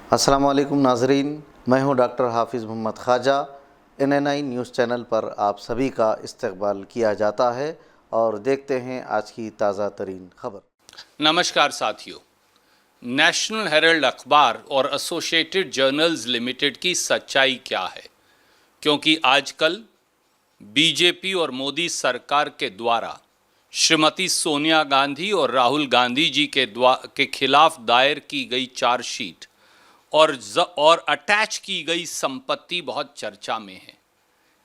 अस्सलामुअलैकुम नाजरीन, मैं हूं doctor Hafiz Mohammad Khwaja. NNI news channel पर आप सभी का इस्तकबाल किया जाता है और देखते हैं आज की ताज़ा तरीन खबर। नमस्कार साथियों, नेशनल हेराल्ड अखबार और एसोसिएटेड जर्नल्स लिमिटेड की सच्चाई क्या है? क्योंकि आजकल बीजेपी और मोदी सरकार के द्वारा श्रीमती सोनिया गांधी और राहुल गांधी जी के खिलाफ दायर की गई चार्जशीट और अटैच की गई संपत्ति बहुत चर्चा में है।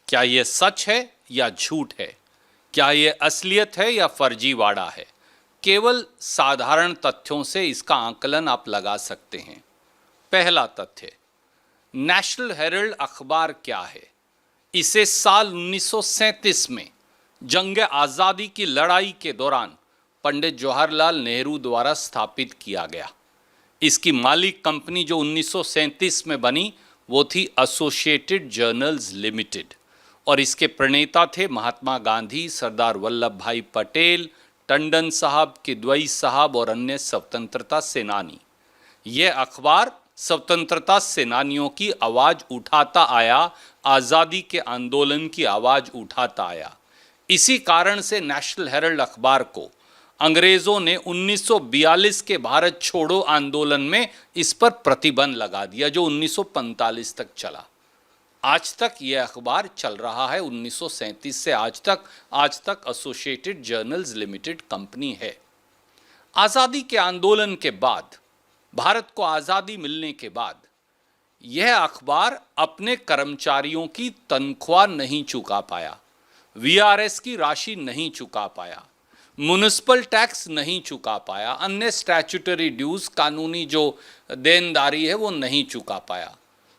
क्या यह सच है या झूठ है? क्या यह असलियत है या फर्जीवाड़ा है? केवल साधारण तथ्यों से इसका आकलन आप लगा सकते हैं। पहला तथ्य, नेशनल हेराल्ड अखबार क्या है? इसे साल 1937 में जंग आज़ादी की लड़ाई के दौरान पंडित जवाहरलाल नेहरू द्वारा स्थापित किया गया। इसकी मालिक कंपनी जो 1937 में बनी वो थी एसोसिएटेड जर्नल्स लिमिटेड और इसके प्रणेता थे महात्मा गांधी, सरदार वल्लभ भाई पटेल, टंडन साहब, किदवई साहब और अन्य स्वतंत्रता सेनानी। यह अखबार स्वतंत्रता सेनानियों की आवाज़ उठाता आया, आज़ादी के आंदोलन की आवाज़ उठाता आया। इसी कारण से नेशनल हेराल्ड अखबार को अंग्रेज़ों ने 1942 के भारत छोड़ो आंदोलन में इस पर प्रतिबंध लगा दिया, जो 1945 तक चला। आज तक यह अखबार चल रहा है। 1937 से आज तक एसोसिएटेड जर्नल्स लिमिटेड कंपनी है। आज़ादी के आंदोलन के बाद, भारत को आज़ादी मिलने के बाद, यह अखबार अपने कर्मचारियों की तनख्वाह नहीं चुका पाया, VRS की राशि नहीं चुका पाया, म्युनिसिपल टैक्स नहीं चुका पाया, अन्य स्टैट्यूटरी ड्यूज, कानूनी जो देनदारी है वो नहीं चुका पाया।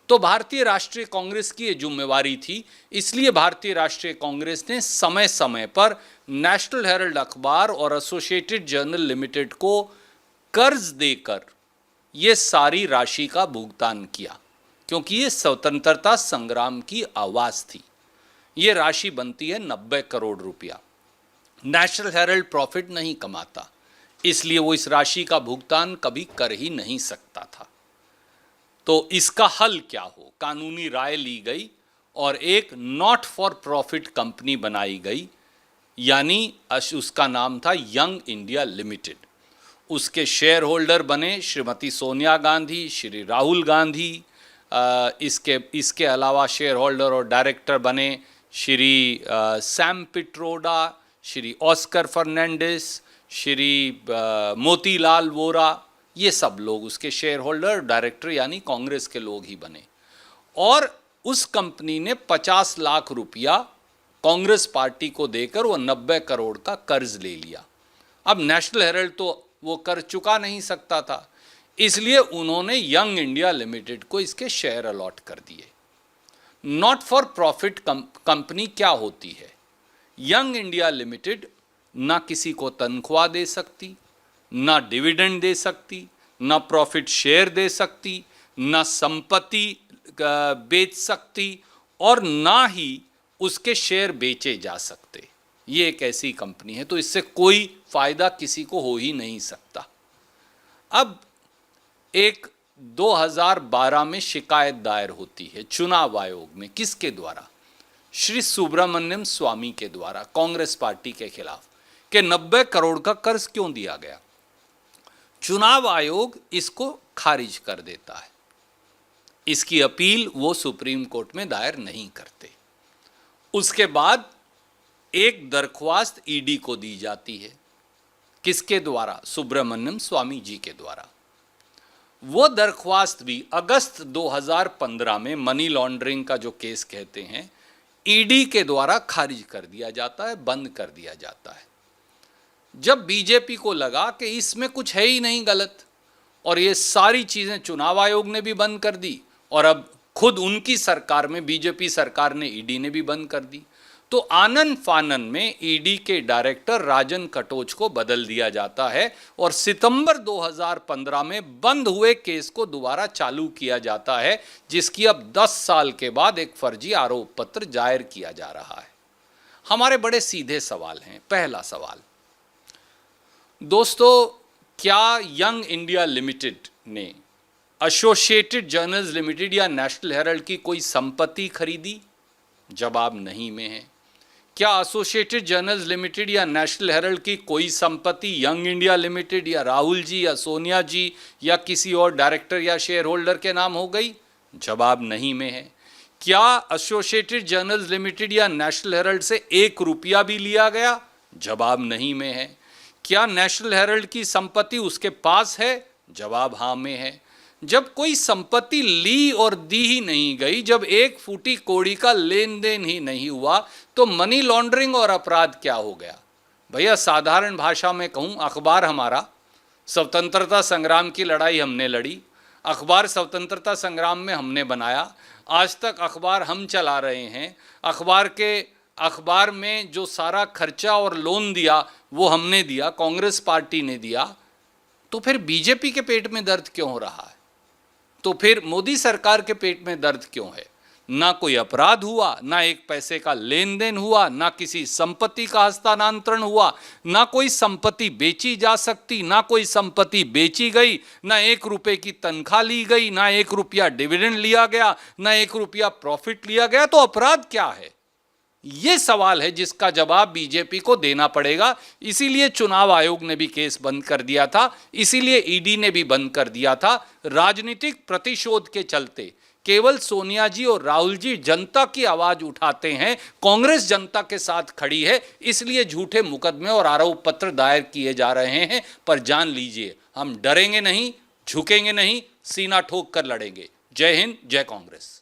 तो भारतीय राष्ट्रीय कांग्रेस की ये जिम्मेवारी थी। इसलिए भारतीय राष्ट्रीय कांग्रेस ने समय समय पर नेशनल हेराल्ड अखबार और एसोसिएटेड जर्नल लिमिटेड को कर्ज देकर ये सारी राशि का भुगतान किया, क्योंकि ये स्वतंत्रता संग्राम की आवाज़ थी। ये राशि बनती है 90 करोड़ रुपया। नेशनल हेराल्ड प्रॉफिट नहीं कमाता, इसलिए वो इस राशि का भुगतान कभी कर ही नहीं सकता था। तो इसका हल क्या हो? कानूनी राय ली गई और एक नॉट फॉर प्रॉफिट कंपनी बनाई गई, यानी उसका नाम था यंग इंडिया लिमिटेड। उसके शेयर होल्डर बने श्रीमती सोनिया गांधी, श्री राहुल गांधी। इसके अलावा शेयर होल्डर और डायरेक्टर बने श्री सैम पिट्रोडा, श्री ऑस्कर फर्नांडिस, श्री मोतीलाल वोरा। ये सब लोग उसके शेयर होल्डर, डायरेक्टर यानी कांग्रेस के लोग ही बने। और उस कंपनी ने 50 लाख रुपया कांग्रेस पार्टी को देकर वो 90 करोड़ का कर्ज ले लिया। अब नेशनल हेराल्ड तो वो कर चुका नहीं सकता था, इसलिए उन्होंने यंग इंडिया लिमिटेड को इसके शेयर अलॉट कर दिए। नॉट फॉर प्रॉफिट कंपनी क्या होती है? यंग इंडिया लिमिटेड ना किसी को तनख्वाह दे सकती, ना डिविडेंड दे सकती, ना प्रॉफिट शेयर दे सकती, ना संपत्ति बेच सकती और ना ही उसके शेयर बेचे जा सकते। ये एक ऐसी कंपनी है, तो इससे कोई फायदा किसी को हो ही नहीं सकता। अब एक 2012 में शिकायत दायर होती है चुनाव आयोग में। किसके द्वारा? श्री सुब्रमण्यम स्वामी के द्वारा, कांग्रेस पार्टी के खिलाफ, कि 90 करोड़ का कर्ज क्यों दिया गया। चुनाव आयोग इसको खारिज कर देता है। इसकी अपील वो सुप्रीम कोर्ट में दायर नहीं करते। उसके बाद एक दरख्वास्त ईडी को दी जाती है। किसके द्वारा? सुब्रमण्यम स्वामी जी के द्वारा। वो दरख्वास्त भी अगस्त 2015 में मनी लॉन्ड्रिंग का जो केस कहते हैं, ईडी के द्वारा खारिज कर दिया जाता है, बंद कर दिया जाता है। जब बीजेपी को लगा कि इसमें कुछ है ही नहीं गलत और ये सारी चीज़ें चुनाव आयोग ने भी बंद कर दी और अब खुद उनकी सरकार में, बीजेपी सरकार ने, ईडी ने भी बंद कर दी, तो आनन फानन में ईडी के डायरेक्टर राजन कटोच को बदल दिया जाता है और सितंबर 2015 में बंद हुए केस को दोबारा चालू किया जाता है, जिसकी अब 10 साल के बाद एक फर्जी आरोप पत्र जाहिर किया जा रहा है। हमारे बड़े सीधे सवाल हैं। पहला सवाल, दोस्तों, क्या यंग इंडिया लिमिटेड ने एसोसिएटेड जर्नल्स लिमिटेड या नेशनल हेराल्ड की कोई संपत्ति खरीदी? जवाब नहीं में है। क्या एसोसिएटेड जर्नल्स लिमिटेड या नेशनल हेराल्ड की कोई संपत्ति यंग इंडिया लिमिटेड या राहुल जी या सोनिया जी या किसी और डायरेक्टर या शेयर होल्डर के नाम हो गई? जवाब नहीं में है। क्या एसोसिएटेड जर्नल्स लिमिटेड या नेशनल हेराल्ड से 1 रुपया भी लिया गया? जवाब नहीं में है। क्या नेशनल हेराल्ड की संपत्ति उसके पास है? जवाब हाँ में है। जब कोई संपत्ति ली और दी ही नहीं गई, जब 1 फूटी कौड़ी का लेन देन ही नहीं हुआ, तो मनी लॉन्ड्रिंग और अपराध क्या हो गया? भैया साधारण भाषा में कहूँ, अखबार हमारा, स्वतंत्रता संग्राम की लड़ाई हमने लड़ी, अखबार स्वतंत्रता संग्राम में हमने बनाया, आज तक अखबार हम चला रहे हैं, अखबार में जो सारा खर्चा और लोन दिया वो हमने दिया, कांग्रेस पार्टी ने दिया। तो फिर बीजेपी के पेट में दर्द क्यों हो रहा है? तो फिर मोदी सरकार के पेट में दर्द क्यों है? ना कोई अपराध हुआ, ना 1 पैसे का लेन देन हुआ, ना किसी संपत्ति का हस्तांतरण हुआ, ना कोई संपत्ति बेची जा सकती, ना कोई संपत्ति बेची गई, ना 1 रुपए की तनख्वाह ली गई, ना 1 रुपया डिविडेंड लिया गया, ना 1 रुपया प्रॉफिट लिया गया। तो अपराध क्या है? ये सवाल है जिसका जवाब बीजेपी को देना पड़ेगा। इसीलिए चुनाव आयोग ने भी केस बंद कर दिया था, इसीलिए ईडी ने भी बंद कर दिया था। राजनीतिक प्रतिशोध के चलते केवल सोनिया जी और राहुल जी जनता की आवाज उठाते हैं, कांग्रेस जनता के साथ खड़ी है, इसलिए झूठे मुकदमे और आरोप पत्र दायर किए जा रहे हैं। पर जान लीजिए, हम डरेंगे नहीं, झुकेंगे नहीं, सीना ठोक कर लड़ेंगे। जय हिंद, जय कांग्रेस।